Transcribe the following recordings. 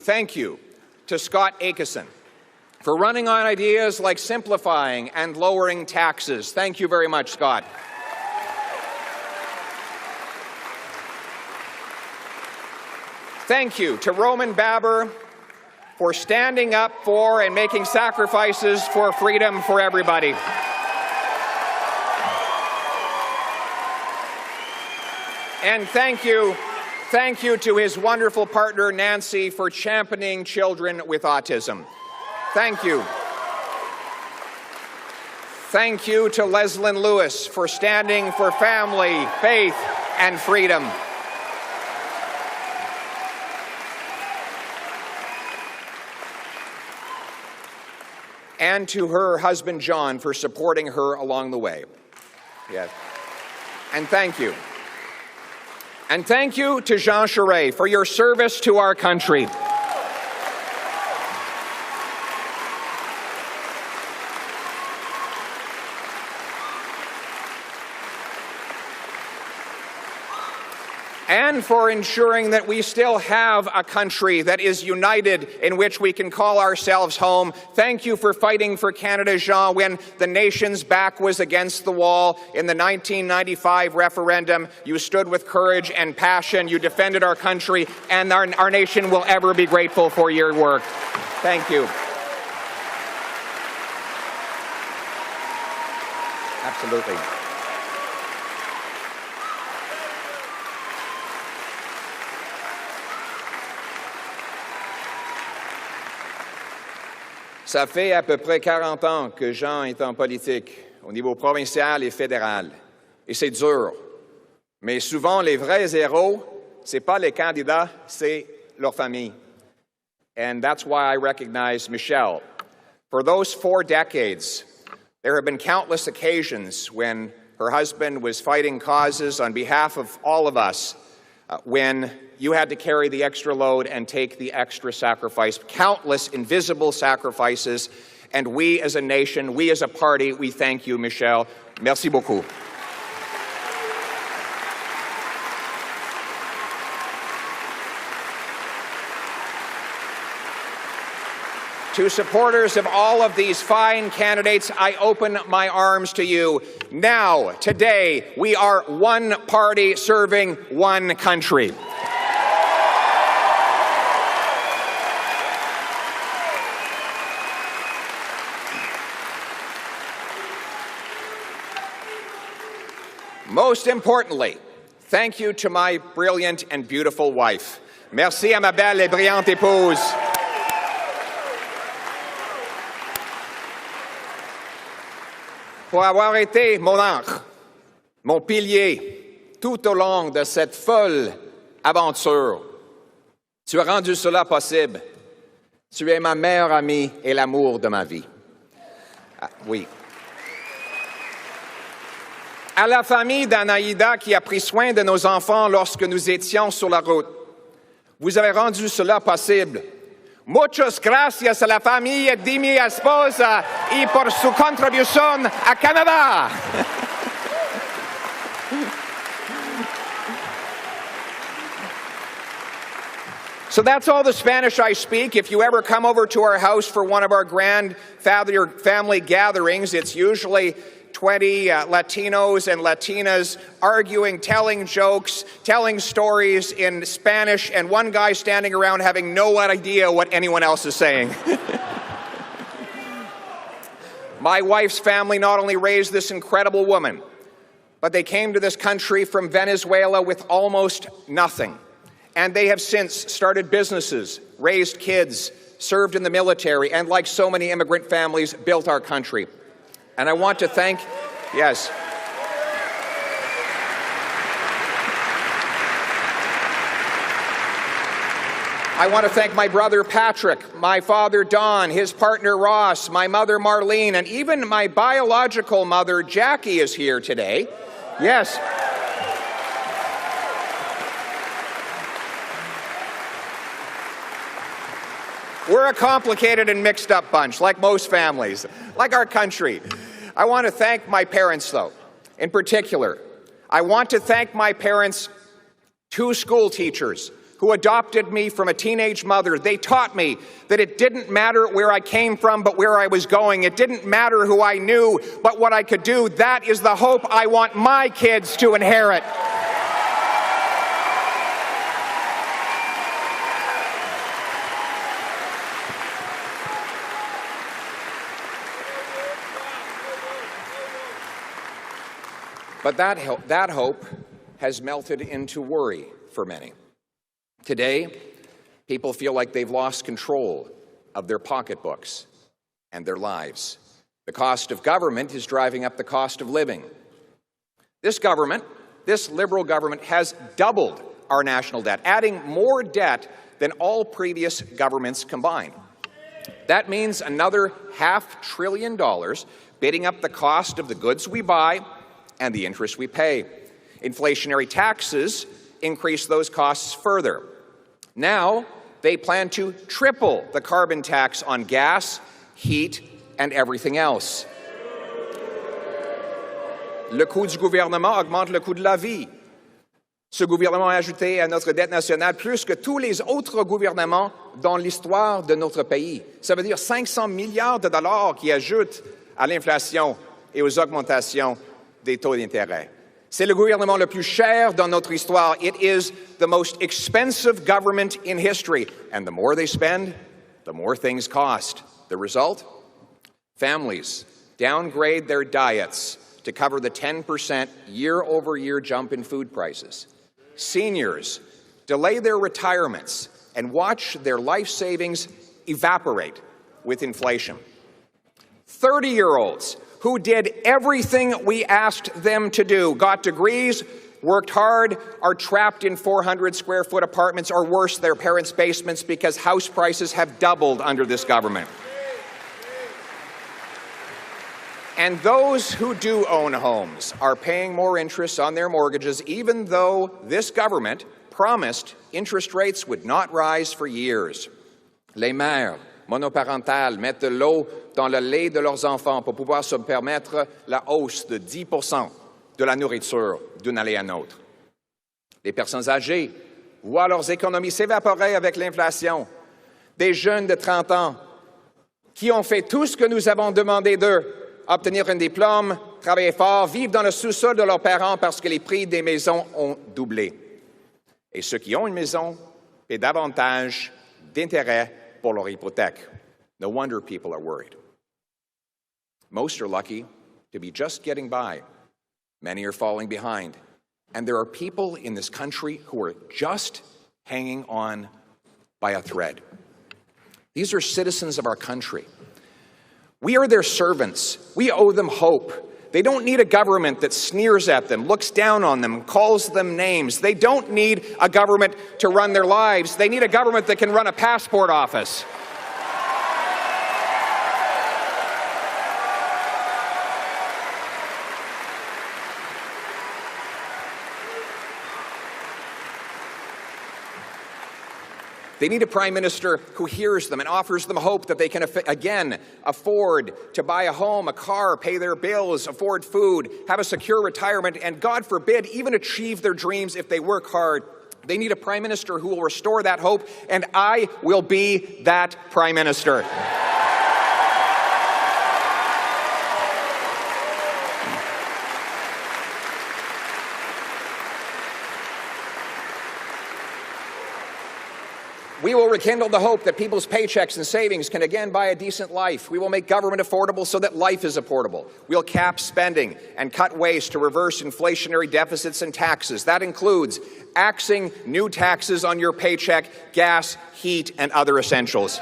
Thank you to Scott Aitchison for running on ideas like simplifying and lowering taxes. Thank you very much, Scott. Thank you to Roman Baber for standing up for and making sacrifices for freedom for everybody. And thank you to his wonderful partner, Nancy, for championing children with autism. Thank you. Thank you to Leslyn Lewis for standing for family, faith, and freedom. And to her husband, John, for supporting her along the way. Yes. And thank you. And thank you to Jean Charest for your service to our country. And for ensuring that we still have a country that is united, in which we can call ourselves home. Thank you for fighting for Canada, Jean, when the nation's back was against the wall in the 1995 referendum. You stood with courage and passion. You defended our country, and our nation will ever be grateful for your work. Thank you. Absolutely. Ça fait à peu près 40 ans que Jean est en politique, au niveau provincial et fédéral. Et c'est dur. Mais souvent, les vrais héros, ce n'est pas les candidats, c'est leur famille. And that's why I recognize Michelle. For those 4 decades, there have been countless occasions when her husband was fighting causes on behalf of all of us, when you had to carry the extra load and take the extra sacrifice, countless invisible sacrifices. And we as a nation, we as a party, we thank you, Michelle. Merci beaucoup. To supporters of all of these fine candidates, I open my arms to you. Now, today, we are one party serving one country. Most importantly, thank you to my brilliant and beautiful wife. Merci à ma belle et brillante épouse. Pour avoir été mon ancre, mon pilier, tout au long de cette folle aventure. Tu as rendu cela possible. Tu es ma meilleure amie et l'amour de ma vie. Ah, oui. À la famille d'Anaïda qui a pris soin de nos enfants lorsque nous étions sur la route, vous avez rendu cela possible. Muchas gracias a la familia de mi esposa y por su contribución a Canadá. So that's all the Spanish I speak. If you ever come over to our house for one of our grand family gatherings, it's usually 20 Latinos and Latinas arguing, telling jokes, telling stories in Spanish, and one guy standing around having no idea what anyone else is saying. My wife's family not only raised this incredible woman, but they came to this country from Venezuela with almost nothing. And they have since started businesses, raised kids, served in the military, and like so many immigrant families, built our country. And I want to thank, yes. I want to thank my brother Patrick, my father Don, his partner Ross, my mother Marlene, and even my biological mother Jackie is here today. Yes. We're a complicated and mixed up bunch, like most families, like our country. I want to thank my parents, though, in particular. I want to thank my parents, 2 school teachers who adopted me from a teenage mother. They taught me that it didn't matter where I came from, but where I was going. It didn't matter who I knew, but what I could do. That is the hope I want my kids to inherit. But that hope has melted into worry for many. Today, people feel like they've lost control of their pocketbooks and their lives. The cost of government is driving up the cost of living. This government, this Liberal government, has doubled our national debt, adding more debt than all previous governments combined. That means another $500 billion bidding up the cost of the goods we buy and the interest we pay. Inflationary taxes increase those costs further. Now, they plan to triple the carbon tax on gas, heat, and everything else. Le coût du gouvernement augmente le coût de la vie. Ce gouvernement a ajouté à notre dette nationale plus que tous les autres gouvernements dans l'histoire de notre pays. Ça veut dire 500 milliards de dollars qui ajoutent à l'inflation et aux augmentations des taux d'intérêt. C'est le gouvernement le plus cher dans notre histoire. It is the most expensive government in history. And the more they spend, the more things cost. The result? Families downgrade their diets to cover the 10% year-over-year jump in food prices. Seniors delay their retirements and watch their life savings evaporate with inflation. 30-year-olds who did everything we asked them to do, got degrees, worked hard, are trapped in 400-square-foot apartments, or worse, their parents' basements, because house prices have doubled under this government. And those who do own homes are paying more interest on their mortgages, even though this government promised interest rates would not rise for years. Les mères monoparentales mettent de l'eau dans le lait de leurs enfants pour pouvoir se permettre la hausse de 10% de la nourriture d'une année à l'autre. Les personnes âgées voient leurs économies s'évaporer avec l'inflation. Des jeunes de 30 ans qui ont fait tout ce que nous avons demandé d'eux, obtenir un diplôme, travailler fort, vivre dans le sous-sol de leurs parents parce que les prix des maisons ont doublé. Et ceux qui ont une maison paient davantage d'intérêts pour leur hypothèque. No wonder people are worried. Most are lucky to be just getting by. Many are falling behind. And there are people in this country who are just hanging on by a thread. These are citizens of our country. We are their servants. We owe them hope. They don't need a government that sneers at them, looks down on them, calls them names. They don't need a government to run their lives. They need a government that can run a passport office. They need a prime minister who hears them and offers them hope that they can, again, afford to buy a home, a car, pay their bills, afford food, have a secure retirement, and, God forbid, even achieve their dreams if they work hard. They need a prime minister who will restore that hope, and I will be that prime minister. We will rekindle the hope that people's paychecks and savings can again buy a decent life. We will make government affordable so that life is affordable. We'll cap spending and cut waste to reverse inflationary deficits and taxes. That includes axing new taxes on your paycheck, gas, heat, and other essentials.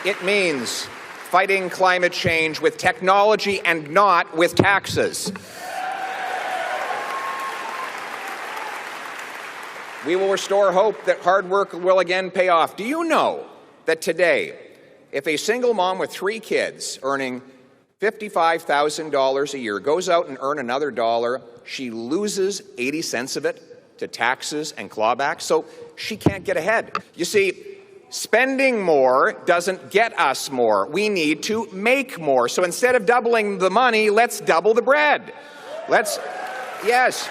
It means fighting climate change with technology and not with taxes. We will restore hope that hard work will again pay off. Do you know that today, if a single mom with 3 kids earning $55,000 a year goes out and earns another dollar, she loses 80 cents of it to taxes and clawbacks, so she can't get ahead. You see, spending more doesn't get us more. We need to make more. So instead of doubling the money, let's double the bread. Yes.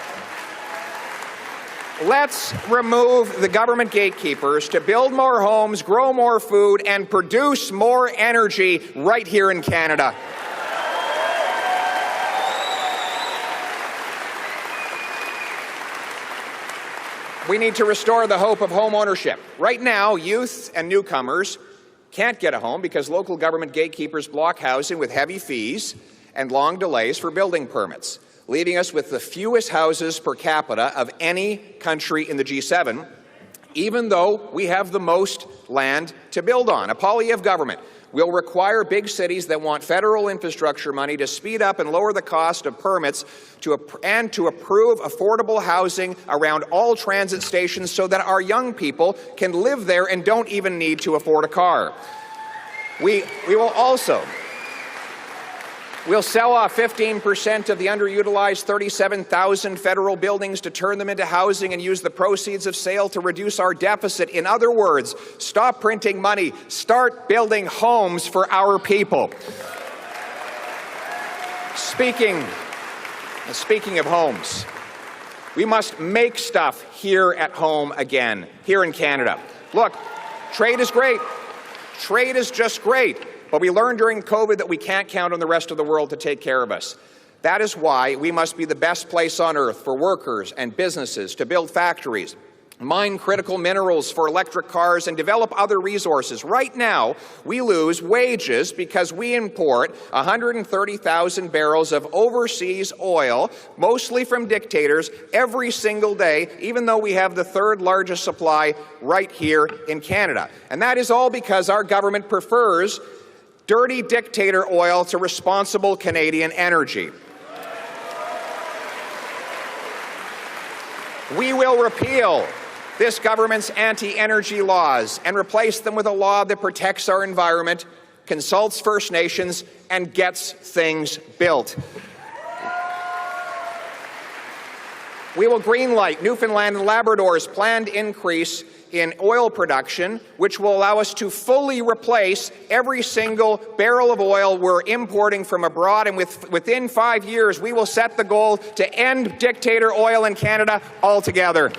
Let's remove the government gatekeepers to build more homes, grow more food, and produce more energy right here in Canada. We need to restore the hope of home ownership. Right now, youth and newcomers can't get a home because local government gatekeepers block housing with heavy fees and long delays for building permits, leaving us with the fewest houses per capita of any country in the G7, even though we have the most land to build on. A Poilievre government will require big cities that want federal infrastructure money to speed up and lower the cost of permits and to approve affordable housing around all transit stations so that our young people can live there and don't even need to afford a car. We'll sell off 15% of the underutilized 37,000 federal buildings to turn them into housing and use the proceeds of sale to reduce our deficit. In other words, stop printing money, start building homes for our people. Speaking of homes, we must make stuff here at home again, here in Canada. Look, trade is great. Trade is just great. But we learned during COVID that we can't count on the rest of the world to take care of us. That is why we must be the best place on earth for workers and businesses to build factories, mine critical minerals for electric cars, and develop other resources. Right now, we lose wages because we import 130,000 barrels of overseas oil, mostly from dictators, every single day, even though we have the third largest supply right here in Canada. And that is all because our government prefers dirty dictator oil to responsible Canadian energy. We will repeal this government's anti-energy laws and replace them with a law that protects our environment, consults First Nations, and gets things built. We will greenlight Newfoundland and Labrador's planned increase in oil production, which will allow us to fully replace every single barrel of oil we're importing from abroad. And within 5 years, we will set the goal to end dictator oil in Canada altogether.